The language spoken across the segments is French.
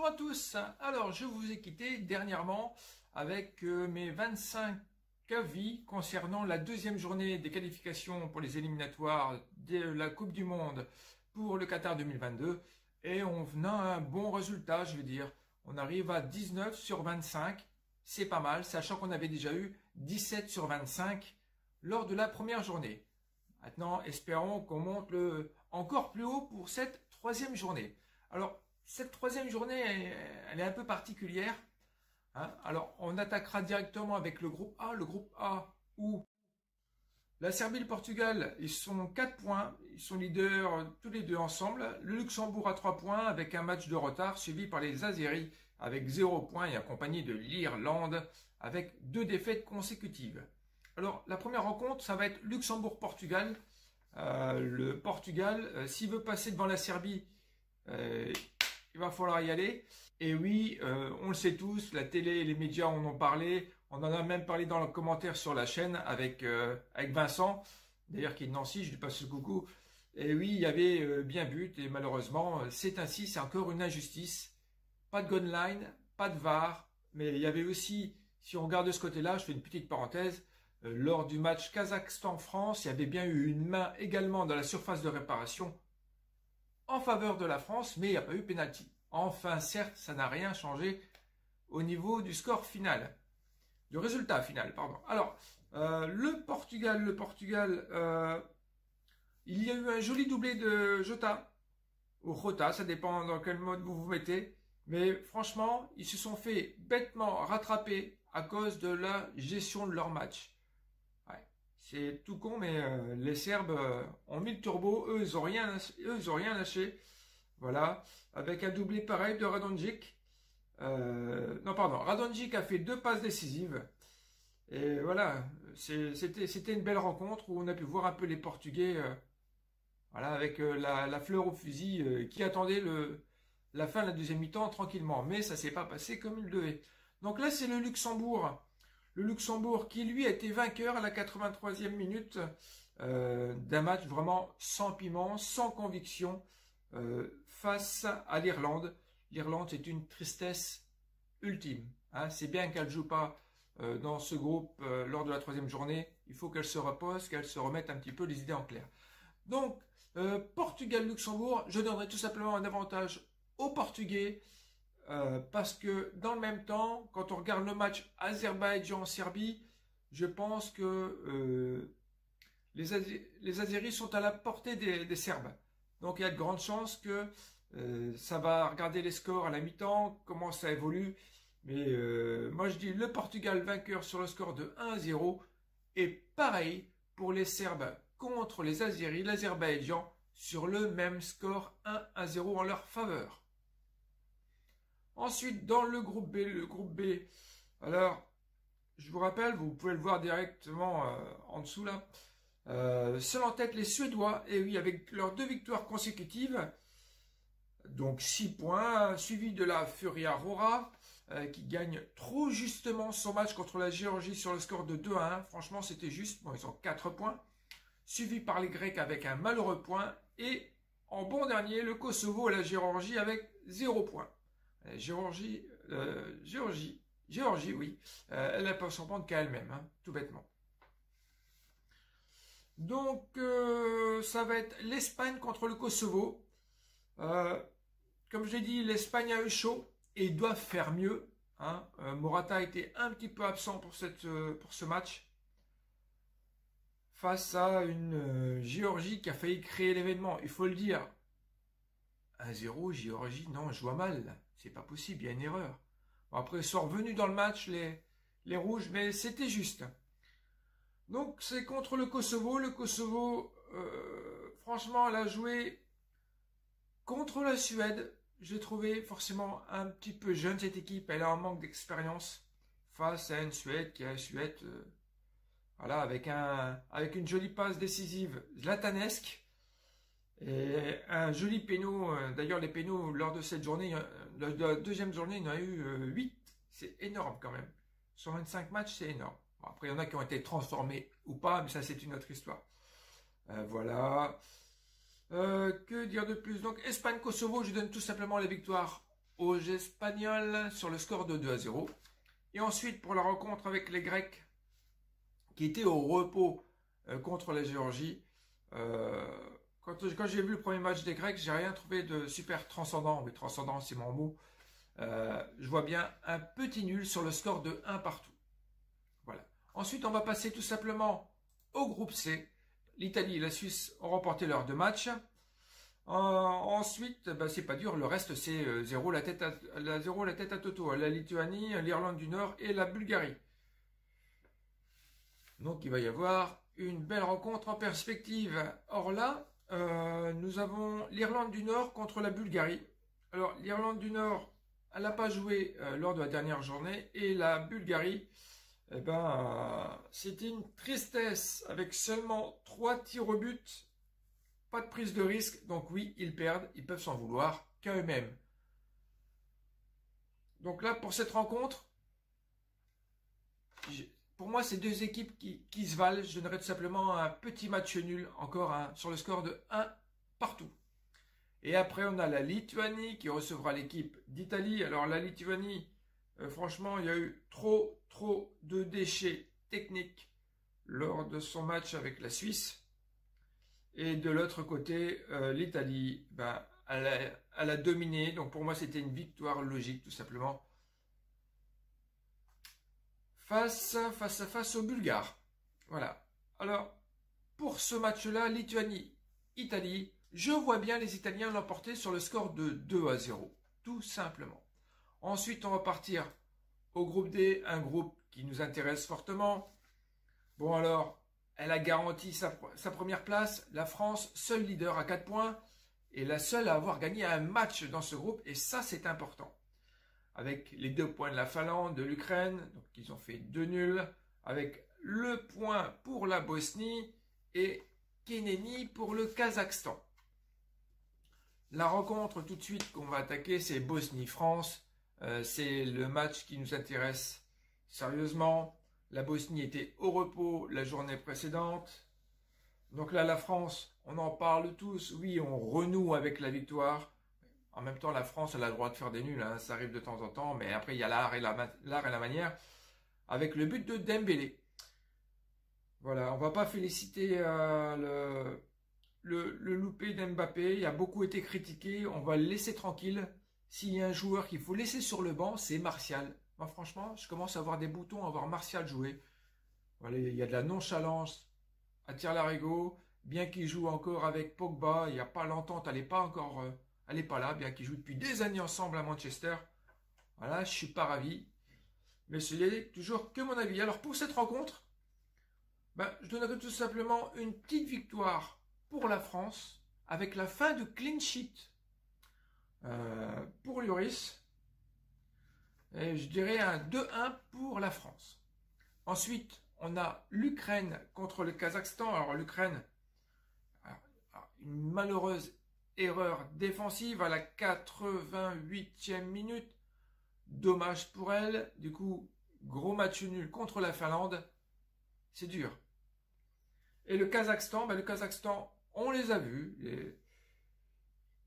Bonjour à tous. Alors, je vous ai quitté dernièrement avec mes 25 avis concernant la deuxième journée des qualifications pour les éliminatoires de la Coupe du Monde pour le Qatar 2022. Et on a un bon résultat, je veux dire. On arrive à 19 sur 25. C'est pas mal, sachant qu'on avait déjà eu 17 sur 25 lors de la première journée. Maintenant, espérons qu'on monte encore plus haut pour cette troisième journée. Alors, cette troisième journée, elle est un peu particulière. Hein. Alors, on attaquera directement avec le groupe A. Le groupe A où la Serbie et le Portugal, ils sont 4 points. Ils sont leaders tous les deux ensemble. Le Luxembourg a 3 points avec un match de retard, suivi par les Azéris avec 0 points et accompagné de l'Irlande avec 2 défaites consécutives. Alors, la première rencontre, ça va être Luxembourg-Portugal. Le Portugal, s'il veut passer devant la Serbie, il va falloir y aller. Et oui, on le sait tous, la télé et les médias en ont parlé. On en a même parlé dans le commentaire sur la chaîne avec Vincent, d'ailleurs qui est de Nancy, je lui passe le coucou. Et oui, il y avait bien but et malheureusement, c'est ainsi, c'est encore une injustice. Pas de goal line, pas de VAR, mais il y avait aussi, si on regarde de ce côté-là, je fais une petite parenthèse, lors du match Kazakhstan-France, il y avait bien eu une main également dans la surface de réparation en faveur de la France, mais il n'y a pas eu pénalty. Enfin, certes, ça n'a rien changé au niveau du score final, du résultat final, pardon. Alors, le Portugal, il y a eu un joli doublé de Jota, ou Jota, ça dépend dans quel mode vous vous mettez, mais franchement, ils se sont fait bêtement rattraper à cause de la gestion de leur match. Ouais, c'est tout con, mais les Serbes ont mis le turbo, eux ils ont rien lâché. Voilà, avec un doublé pareil de Radonjic. Non, pardon, Radonjic a fait 2 passes décisives. Et voilà, c'était une belle rencontre où on a pu voir un peu les Portugais, voilà, avec la fleur au fusil qui attendait la fin de la deuxième mi-temps tranquillement. Mais ça s'est pas passé comme il devait. Donc là, c'est le Luxembourg. Le Luxembourg qui, lui, a été vainqueur à la 83e minute d'un match vraiment sans piment, sans conviction. Face à l'Irlande. L'Irlande, c'est une tristesse ultime. Hein. C'est bien qu'elle ne joue pas dans ce groupe lors de la troisième journée. Il faut qu'elle se repose, qu'elle se remette un petit peu les idées en clair. Donc, Portugal-Luxembourg, je donnerai tout simplement un avantage aux Portugais parce que dans le même temps, quand on regarde le match Azerbaïdjan-Serbie, je pense que les Azéris sont à la portée des Serbes. Donc il y a de grandes chances que ça va regarder les scores à la mi-temps, comment ça évolue. Mais moi je dis le Portugal vainqueur sur le score de 1-0. Et pareil pour les Serbes contre les Azéris, l'Azerbaïdjan, sur le même score 1-0 en leur faveur. Ensuite dans le groupe B, alors je vous rappelle, vous pouvez le voir directement en dessous là. Seul en tête les Suédois, et oui, avec leurs 2 victoires consécutives, donc 6 points, suivi de la Furia Rora, qui gagne trop justement son match contre la Géorgie sur le score de 2-1. Franchement, c'était juste. Bon, ils ont 4 points, suivi par les Grecs avec un malheureux point, et en bon dernier, le Kosovo et la Géorgie avec 0 point. Géorgie, oui, elle n'a pas s'en prendre qu'à elle-même, hein, tout bêtement. Donc, ça va être l'Espagne contre le Kosovo. Comme je l'ai dit, l'Espagne a eu chaud et ils doivent faire mieux. Hein. Morata a été un petit peu absent pour ce match. Face à une Géorgie qui a failli créer l'événement. Il faut le dire. 1-0, Géorgie, non, je vois mal. C'est pas possible, il y a une erreur. Bon, après, ils sont revenus dans le match, les Rouges, mais c'était juste. Donc, c'est contre le Kosovo. Le Kosovo, franchement, elle a joué contre la Suède. J'ai trouvé forcément un petit peu jeune cette équipe. Elle a un manque d'expérience face à une Suède qui est une Suède, voilà, avec une jolie passe décisive zlatanesque et un joli péno. D'ailleurs, les pénaux lors de cette journée, la deuxième journée, il y en a eu 8. C'est énorme quand même. Sur 25 matchs, c'est énorme. Bon, après, il y en a qui ont été transformés ou pas, mais ça, c'est une autre histoire. Voilà. Que dire de plus? Donc, Espagne-Kosovo, je donne tout simplement la victoire aux Espagnols sur le score de 2-0. Et ensuite, pour la rencontre avec les Grecs, qui étaient au repos contre la Géorgie, quand j'ai vu le premier match des Grecs, j'ai rien trouvé de super transcendant. Oui, transcendant, c'est mon mot. Je vois bien un petit nul sur le score de 1 partout. Voilà. Ensuite, on va passer tout simplement au groupe C. L'Italie et la Suisse ont remporté leurs 2 matchs. Ensuite, c'est pas dur, le reste c'est 0 la tête à Toto. La Lituanie, l'Irlande du Nord et la Bulgarie. Donc il va y avoir une belle rencontre en perspective. Or là, nous avons l'Irlande du Nord contre la Bulgarie. Alors l'Irlande du Nord, elle n'a pas joué lors de la dernière journée. Et la Bulgarie, c'était une tristesse avec seulement 3 tirs au but. Pas de prise de risque. Donc oui, ils perdent. Ils peuvent s'en vouloir qu'à eux-mêmes. Donc là, pour cette rencontre, pour moi, c'est 2 équipes qui se valent. Je donnerais tout simplement un petit match nul, encore sur le score de 1 partout. Et après, on a la Lituanie qui recevra l'équipe d'Italie. Alors la Lituanie, franchement, il y a eu trop de déchets techniques lors de son match avec la Suisse. Et de l'autre côté, l'Italie, elle a dominé. Donc pour moi, c'était une victoire logique, tout simplement. Face aux Bulgares. Voilà. Alors, pour ce match-là, Lituanie-Italie, je vois bien les Italiens l'emporter sur le score de 2-0. Tout simplement. Ensuite, on va partir au groupe D, un groupe qui nous intéresse fortement. Bon alors, elle a garanti sa première place. La France, seule leader à 4 points, et la seule à avoir gagné un match dans ce groupe, et ça c'est important. Avec les 2 points de la Finlande, de l'Ukraine, donc ils ont fait 2 nuls, avec le point pour la Bosnie et Kénénie pour le Kazakhstan. La rencontre tout de suite qu'on va attaquer, c'est Bosnie-France. C'est le match qui nous intéresse sérieusement. La Bosnie était au repos la journée précédente. Donc là, la France, on en parle tous. Oui, on renoue avec la victoire. En même temps, la France, elle a le droit de faire des nuls. Hein. Ça arrive de temps en temps. Mais après, il y a l'art et la manière. Avec le but de Dembélé. Voilà, on ne va pas féliciter le loupé d'Mbappé. Il a beaucoup été critiqué. On va le laisser tranquille. S'il y a un joueur qu'il faut laisser sur le banc, c'est Martial. Moi, franchement, je commence à avoir des boutons à voir Martial jouer. Voilà, il y a de la nonchalance à tire-larigot. Bien qu'il joue encore avec Pogba, il n'y a pas l'entente, elle n'est pas là, bien qu'ils jouent depuis des années ensemble à Manchester. Voilà, je ne suis pas ravi. Mais ce n'est toujours que mon avis. Alors pour cette rencontre, je donnerai tout simplement une petite victoire pour la France, avec la fin de clean sheet pour Lloris. Et je dirais un 2-1 pour la France. Ensuite, on a l'Ukraine contre le Kazakhstan. Alors l'Ukraine, une malheureuse erreur défensive à la 88e minute. Dommage pour elle. Du coup, gros match nul contre la Finlande. C'est dur. Et le Kazakhstan, on les a vus.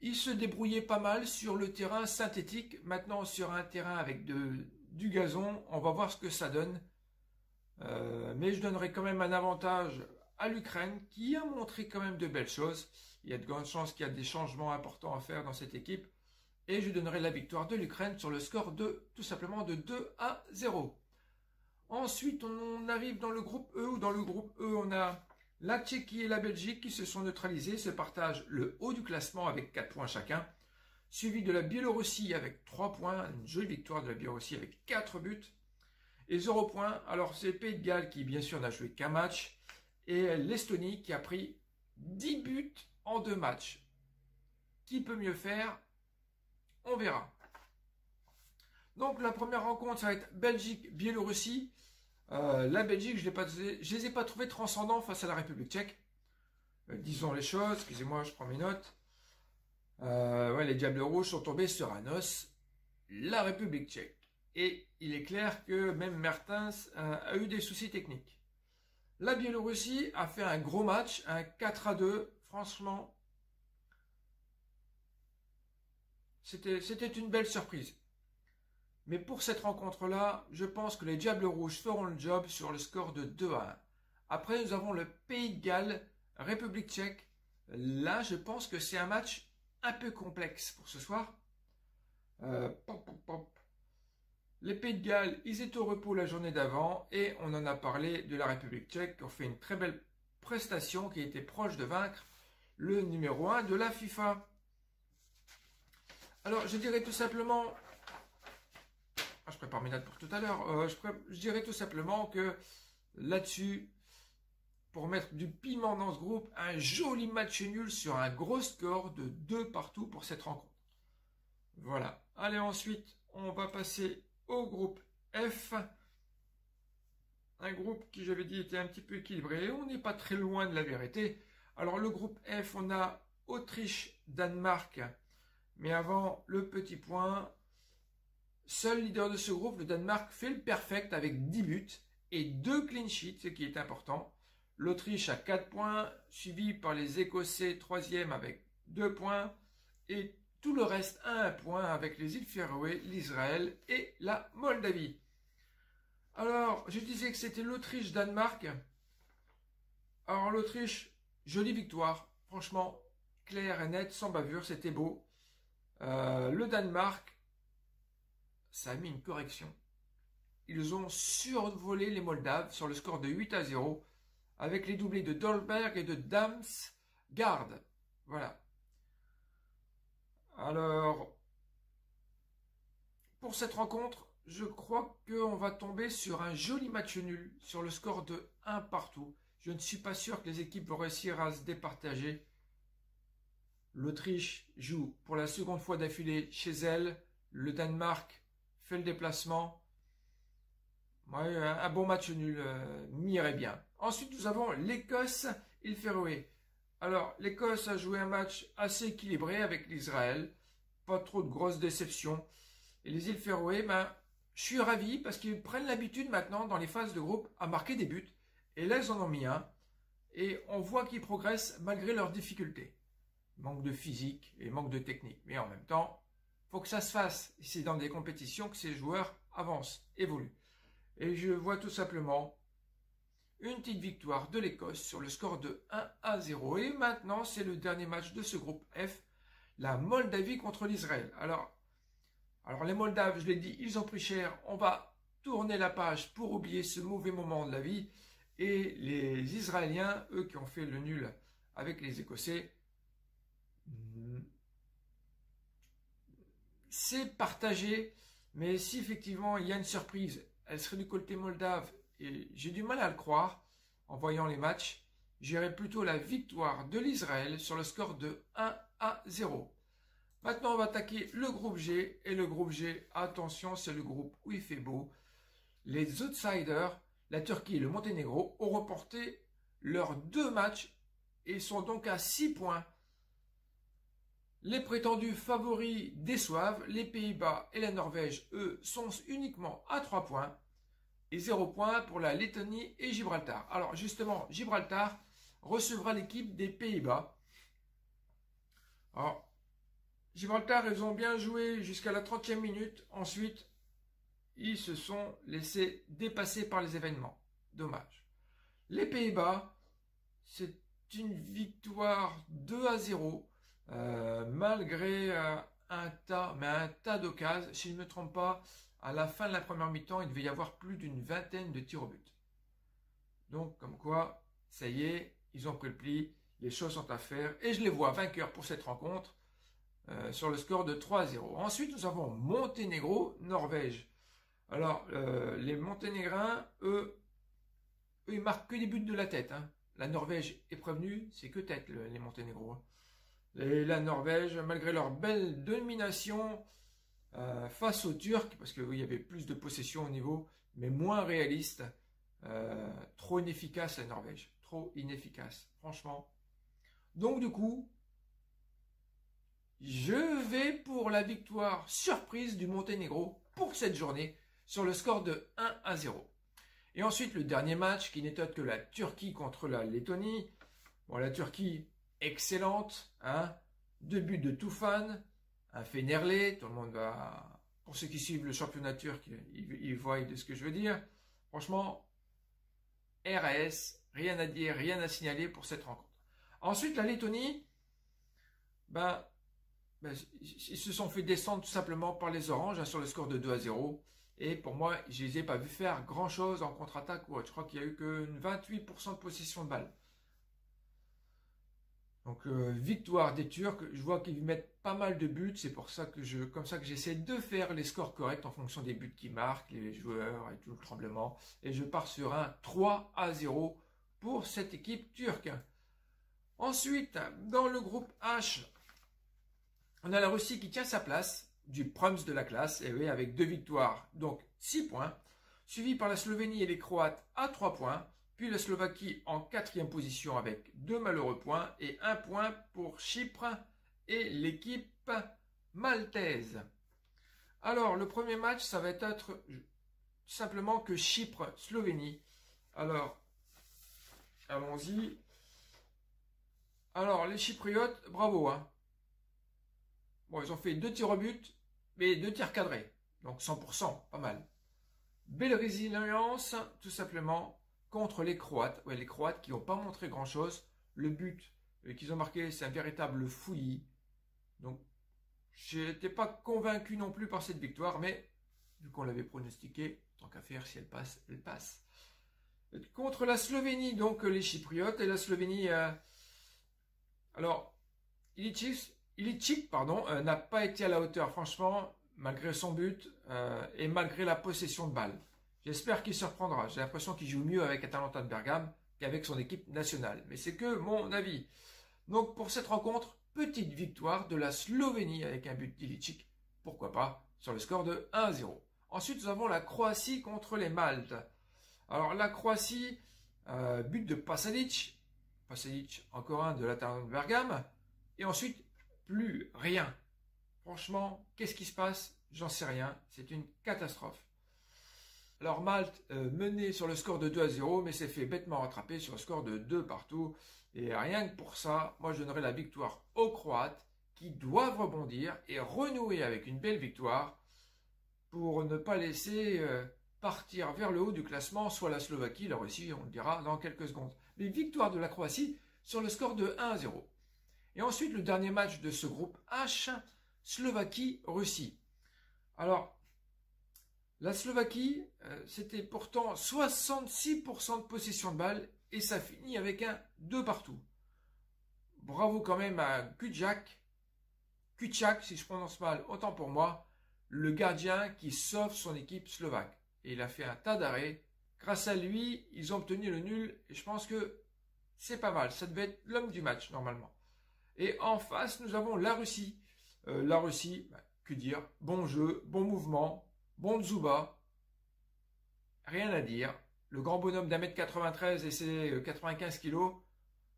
Ils se débrouillaient pas mal sur le terrain synthétique. Maintenant, sur un terrain avec du gazon, on va voir ce que ça donne. Mais je donnerai quand même un avantage à l'Ukraine qui a montré quand même de belles choses. Il y a de grandes chances qu'il y a des changements importants à faire dans cette équipe. Et je donnerai la victoire de l'Ukraine sur le score de tout simplement de 2-0. Ensuite, on arrive dans le groupe E, où dans le groupe E, on a la Tchéquie et la Belgique qui se sont neutralisés, se partagent le haut du classement avec 4 points chacun, suivi de la Biélorussie avec 3 points, une jolie victoire de la Biélorussie avec 4 buts, et 0 points. Alors c'est le Pays de Galles qui bien sûr n'a joué qu'un match, et l'Estonie qui a pris 10 buts en 2 matchs. Qui peut mieux faire? On verra. Donc la première rencontre, ça va être Belgique-Biélorussie. La Belgique, je ne les ai pas trouvés transcendants face à la République tchèque. Disons les choses, excusez-moi, je prends mes notes. Les Diables Rouges sont tombés sur un os, la République tchèque. Et il est clair que même Mertens a eu des soucis techniques. La Biélorussie a fait un gros match, un 4-2. Franchement, C'était une belle surprise. Mais pour cette rencontre-là, je pense que les Diables Rouges feront le job sur le score de 2-1. Après, nous avons le Pays de Galles, République tchèque. Là, je pense que c'est un match un peu complexe pour ce soir. Les Pays de Galles, ils étaient au repos la journée d'avant et on en a parlé de la République tchèque qui ont fait une très belle prestation qui était proche de vaincre le numéro 1 de la FIFA. Alors, je dirais tout simplement... je prépare mes notes pour tout à l'heure. Je dirais tout simplement que là-dessus, pour mettre du piment dans ce groupe, un joli match nul sur un gros score de 2 partout pour cette rencontre. Voilà. Allez, ensuite, on va passer au groupe F. Un groupe qui, j'avais dit, était un petit peu équilibré. On n'est pas très loin de la vérité. Alors, le groupe F, on a Autriche, Danemark. Mais avant, le petit point... Seul leader de ce groupe, le Danemark, fait le perfect avec 10 buts et 2 clean sheets, ce qui est important. L'Autriche a 4 points, suivi par les Écossais, 3e avec 2 points. Et tout le reste a 1 point avec les îles Féroé, l'Israël et la Moldavie. Alors, je disais que c'était l'Autriche-Danemark. Alors l'Autriche, jolie victoire. Franchement, claire et nette, sans bavure, c'était beau. Le Danemark, ça a mis une correction. Ils ont survolé les Moldaves sur le score de 8-0 avec les doublés de Dolberg et de Damsgaard. Voilà. Alors, pour cette rencontre, je crois qu'on va tomber sur un joli match nul sur le score de 1 partout. Je ne suis pas sûr que les équipes vont réussir à se départager. L'Autriche joue pour la seconde fois d'affilée chez elle. Le Danemark fait le déplacement. Ouais, un bon match nul m'irait bien. Ensuite, nous avons l'Écosse et le Féroé. Alors, l'Écosse a joué un match assez équilibré avec l'Israël. Pas trop de grosses déceptions. Et les îles Féroé, je suis ravi parce qu'ils prennent l'habitude maintenant, dans les phases de groupe, à marquer des buts. Et là, ils en ont mis un. Et on voit qu'ils progressent malgré leurs difficultés. Manque de physique et manque de technique. Mais en même temps, faut que ça se fasse. C'est dans des compétitions que ces joueurs avancent, évoluent. Et je vois tout simplement une petite victoire de l'Écosse sur le score de 1-0. Et maintenant, c'est le dernier match de ce groupe F, la Moldavie contre l'Israël. Alors les Moldaves, je l'ai dit, ils ont pris cher. On va tourner la page pour oublier ce mauvais moment de la vie. Et les Israéliens, eux qui ont fait le nul avec les Écossais, c'est partagé, mais si effectivement il y a une surprise, elle serait du côté moldave, et j'ai du mal à le croire en voyant les matchs. J'irais plutôt la victoire de l'Israël sur le score de 1-0. Maintenant, on va attaquer le groupe G, et le groupe G, attention, c'est le groupe où il fait beau. Les outsiders, la Turquie et le Monténégro, ont reporté leurs 2 matchs et sont donc à 6 points. Les prétendus favoris déçoivent, les Pays-Bas et la Norvège, eux, sont uniquement à 3 points. Et 0 points pour la Lettonie et Gibraltar. Alors justement, Gibraltar recevra l'équipe des Pays-Bas. Alors, Gibraltar, ils ont bien joué jusqu'à la 30e minute. Ensuite, ils se sont laissés dépasser par les événements. Dommage. Les Pays-Bas, c'est une victoire 2-0. Malgré un tas d'occasions, si je ne me trompe pas, à la fin de la première mi-temps, il devait y avoir plus d'une vingtaine de tirs au but. Donc, comme quoi, ça y est, ils ont pris le pli, les choses sont à faire, et je les vois vainqueurs pour cette rencontre, sur le score de 3-0. Ensuite, nous avons Monténégro, Norvège. Alors, les Monténégrins, eux, ils marquent que des buts de la tête. Hein. La Norvège est prévenue, c'est que tête, les Monténégro. Et la Norvège, malgré leur belle domination face aux Turcs, parce qu'il y avait plus de possession au niveau, mais moins réaliste, trop inefficace la Norvège, trop inefficace, franchement. Donc du coup, je vais pour la victoire surprise du Monténégro pour cette journée, sur le score de 1-0. Et ensuite, le dernier match, qui n'est autre que la Turquie contre la Lettonie. Bon, la Turquie... excellente, hein, 2 buts de Tufan, un Fenerlé, tout le monde va, pour ceux qui suivent le championnat turc, ils voient de ce que je veux dire. Franchement, RAS, rien à dire, rien à signaler pour cette rencontre. Ensuite, la Lettonie, ils se sont fait descendre tout simplement par les Oranges sur le score de 2-0. Et pour moi, je ne les ai pas vus faire grand-chose en contre-attaque ou autre. Je crois qu'il n'y a eu que 28% de possession de balle. Donc, victoire des Turcs. Je vois qu'ils mettent pas mal de buts. C'est pour ça que comme ça que j'essaie de faire les scores corrects en fonction des buts qui marquent, les joueurs et tout le tremblement. Et je pars sur un 3-0 pour cette équipe turque. Ensuite, dans le groupe H, on a la Russie qui tient sa place, du Prums de la classe, et oui, avec 2 victoires, donc 6 points, suivi par la Slovénie et les Croates à 3 points, puis la Slovaquie en 4e position avec 2 malheureux points, et 1 point pour Chypre et l'équipe maltaise. Alors, le premier match, ça va être simplement que Chypre-Slovénie. Alors, allons-y. Alors, les Chypriotes, bravo, hein. Bon, ils ont fait 2 tirs au but, mais 2 tirs cadrés. Donc 100%, pas mal. Belle résilience, tout simplement, contre les Croates. Ouais, les Croates qui n'ont pas montré grand-chose. Le but qu'ils ont marqué, c'est un véritable fouillis. Donc, je n'étais pas convaincu non plus par cette victoire, mais vu qu'on l'avait pronostiqué, tant qu'à faire, si elle passe, elle passe. Contre la Slovénie, donc les Chypriotes, et la Slovénie... alors, Ilicic, n'a pas été à la hauteur, franchement, malgré son but et malgré la possession de balle. J'espère qu'il se reprendra. J'ai l'impression qu'il joue mieux avec Atalanta de Bergame qu'avec son équipe nationale. Mais c'est que mon avis. Donc pour cette rencontre, petite victoire de la Slovénie avec un but d'Ilicic, pourquoi pas, sur le score de 1-0. Ensuite, nous avons la Croatie contre les Maltes. Alors la Croatie, but de Pasalic. Pasalic, encore un de l'Atalanta de Bergame. Et ensuite, plus rien. Franchement, qu'est-ce qui se passe? J'en sais rien. C'est une catastrophe. Alors Malte menait sur le score de 2-0, mais s'est fait bêtement rattraper sur le score de 2 partout. Et rien que pour ça, moi je donnerais la victoire aux Croates qui doivent rebondir et renouer avec une belle victoire pour ne pas laisser partir vers le haut du classement, soit la Slovaquie, la Russie, on le dira dans quelques secondes. Mais victoire de la Croatie sur le score de 1-0. Et ensuite, le dernier match de ce groupe H, Slovaquie-Russie. Alors, la Slovaquie, c'était pourtant 66% de possession de balle et ça finit avec un 2 partout. Bravo quand même à Kuciak, si je prononce mal, autant pour moi, le gardien qui sauve son équipe slovaque. Et il a fait un tas d'arrêts. Grâce à lui, ils ont obtenu le nul et je pense que c'est pas mal. Ça devait être l'homme du match normalement. Et en face, nous avons la Russie. La Russie, que dire, bon jeu, bon mouvement, bon Dzuba, rien à dire. Le grand bonhomme d'1m93 et ses 95 kg,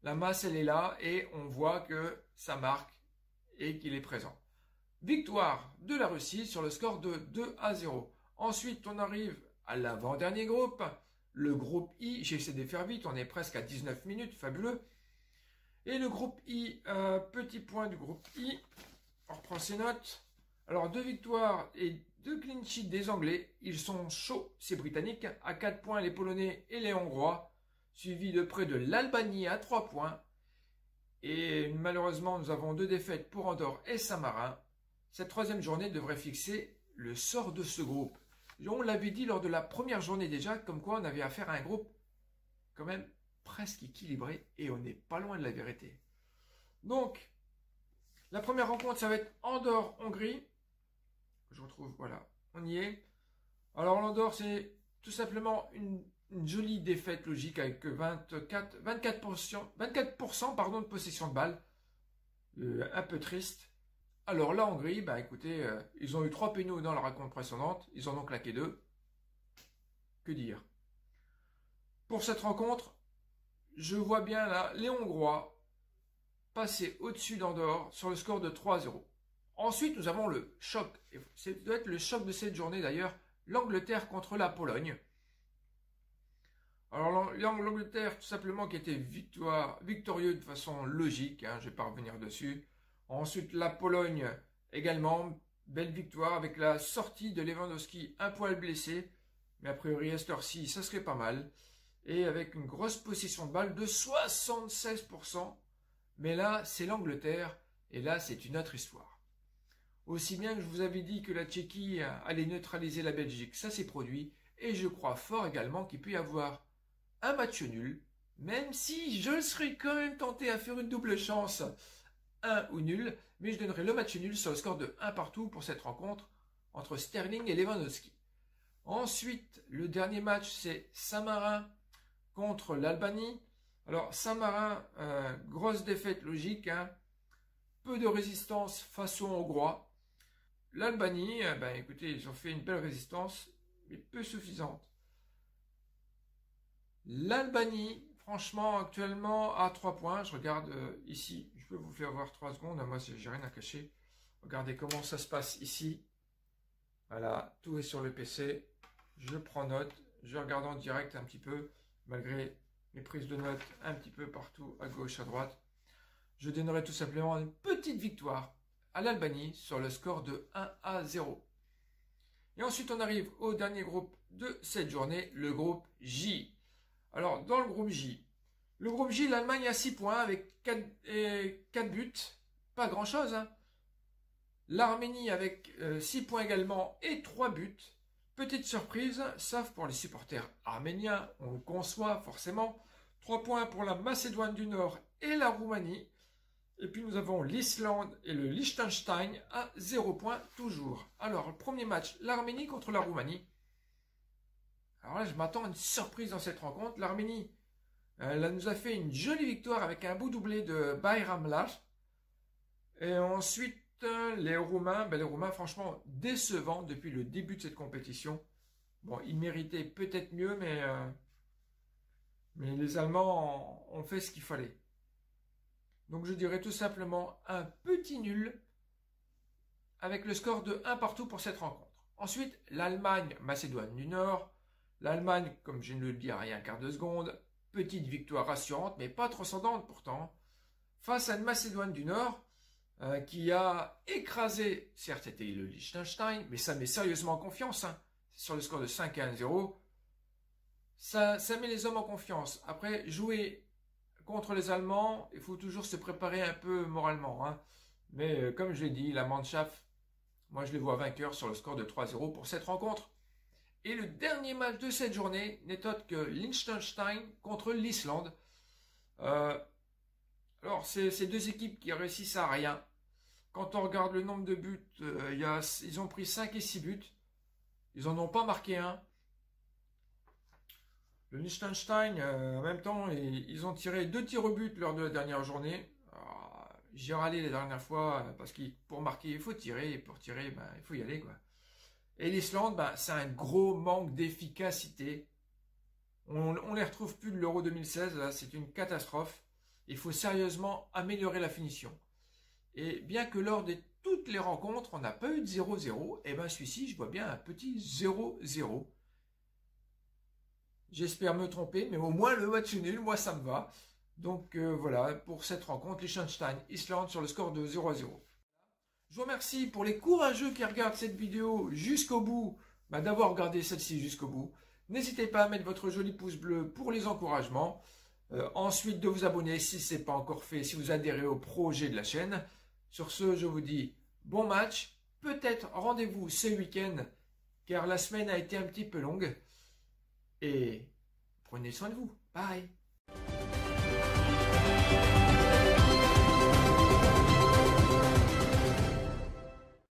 la masse elle est là et on voit que ça marque et qu'il est présent. Victoire de la Russie sur le score de 2-0. Ensuite, on arrive à l'avant-dernier groupe, le groupe I. J'essaie de faire vite, on est presque à 19 minutes, fabuleux. Et le groupe I, petit point du groupe I, on reprend ses notes. Alors 2 victoires et 2 clean sheets des Anglais, ils sont chauds, ces Britanniques, à 4 points les Polonais et les Hongrois, suivi de près de l'Albanie à 3 points. Et malheureusement, nous avons 2 défaites pour Andorre et Saint-Marin. Cette 3e journée devrait fixer le sort de ce groupe. On l'avait dit lors de la première journée déjà, comme quoi on avait affaire à un groupe quand même presque équilibré et on n'est pas loin de la vérité. Donc, la première rencontre, ça va être Andorre-Hongrie. Je retrouve, voilà, on y est. Alors l'Andorre, c'est tout simplement une jolie défaite logique avec 24% pardon, de possession de balle. Un peu triste. Alors la Hongrie, écoutez, ils ont eu 3 pénaux dans la rencontre précédente, ils en ont claqué 2. Que dire? Pour cette rencontre, je vois bien là les Hongrois passer au-dessus d'Andorre sur le score de 3-0. Ensuite, nous avons le choc, et ça doit être le choc de cette journée d'ailleurs, l'Angleterre contre la Pologne. Alors l'Angleterre, tout simplement, qui était victorieux de façon logique, je ne vais pas revenir dessus. Ensuite, la Pologne Également, belle victoire avec la sortie de Lewandowski, un poil blessé, mais a priori à cette heure-ci, ça serait pas mal. Et avec une grosse possession de balle de 76%. Mais là, c'est l'Angleterre, et là, c'est une autre histoire. Aussi bien que je vous avais dit que la Tchéquie allait neutraliser la Belgique, ça s'est produit, et je crois fort également qu'il peut y avoir un match nul, même si je serais quand même tenté à faire une double chance, 1 ou nul, mais je donnerai le match nul sur le score de 1 partout pour cette rencontre entre Sterling et Lewandowski. Ensuite, le dernier match, c'est Saint-Marin contre l'Albanie. Alors, Saint-Marin, grosse défaite logique, hein. Peu de résistance face aux Hongrois. L'Albanie, écoutez, ils ont fait une belle résistance, mais peu suffisante. L'Albanie, franchement, actuellement, à 3 points. Je regarde ici, je peux vous faire voir 3 secondes. Moi, j'ai rien à cacher. Regardez comment ça se passe ici. Voilà, tout est sur le PC. Je prends note. Je regarde en direct un petit peu, malgré mes prises de notes un petit peu partout, à gauche, à droite. Je donnerai tout simplement une petite victoire à l'Albanie sur le score de 1-0. Et ensuite, on arrive au dernier groupe de cette journée, le groupe J. Alors, dans le groupe J, l'Allemagne a 6 points avec 4 buts. Pas grand-chose, hein. L'Arménie avec 6 points également et 3 buts. Petite surprise, sauf pour les supporters arméniens, on le conçoit forcément. 3 points pour la Macédoine du Nord et la Roumanie. Et puis nous avons l'Islande et le Liechtenstein à 0 points toujours. Alors, le premier match, l'Arménie contre la Roumanie. Alors là, je m'attends à une surprise dans cette rencontre. L'Arménie, elle nous a fait une jolie victoire avec un beau doublé de Bayramlar. Et ensuite, les Roumains, franchement, décevants depuis le début de cette compétition. Bon, ils méritaient peut-être mieux, mais les Allemands ont fait ce qu'il fallait. Donc je dirais tout simplement un petit nul avec le score de 1 partout pour cette rencontre. Ensuite, l'Allemagne, Macédoine du Nord. L'Allemagne, comme je ne le dis à rien quart de seconde, petite victoire rassurante, mais pas transcendante pourtant, face à une Macédoine du Nord qui a écrasé, certes c'était le Liechtenstein, mais ça met sérieusement en confiance, hein. Sur le score de 5-1-0. Ça met les hommes en confiance. Après, jouer contre les Allemands, il faut toujours se préparer un peu moralement, hein. Mais comme je l'ai dit, la Mannschaft, moi je les vois vainqueurs sur le score de 3-0 pour cette rencontre. Et le dernier match de cette journée n'est autre que Liechtenstein contre l'Islande. Alors, c'est ces deux équipes qui réussissent à rien. Quand on regarde le nombre de buts, ils ont pris 5 et 6 buts. Ils n'en ont pas marqué un. Le Liechtenstein, en même temps, ils ont tiré 2 tirs au but lors de la dernière journée. J'ai râlé la dernière fois parce que pour marquer, il faut tirer. Et pour tirer, il faut y aller, quoi. Et l'Islande, c'est un gros manque d'efficacité. On ne les retrouve plus de l'Euro 2016. Là, c'est une catastrophe. Il faut sérieusement améliorer la finition. Et bien que lors de toutes les rencontres, on n'a pas eu de 0-0, et celui-ci, je vois bien un petit 0-0. J'espère me tromper, mais au moins le match nul, moi ça me va. Donc voilà, pour cette rencontre, Liechtenstein, Islande sur le score de 0-0. Je vous remercie pour les courageux qui regardent cette vidéo jusqu'au bout, d'avoir regardé celle-ci jusqu'au bout. N'hésitez pas à mettre votre joli pouce bleu pour les encouragements. Ensuite, de vous abonner si ce n'est pas encore fait, si vous adhérez au projet de la chaîne. Sur ce, je vous dis bon match. Peut-être rendez-vous ce week-end, car la semaine a été un petit peu longue. Et prenez soin de vous. Bye.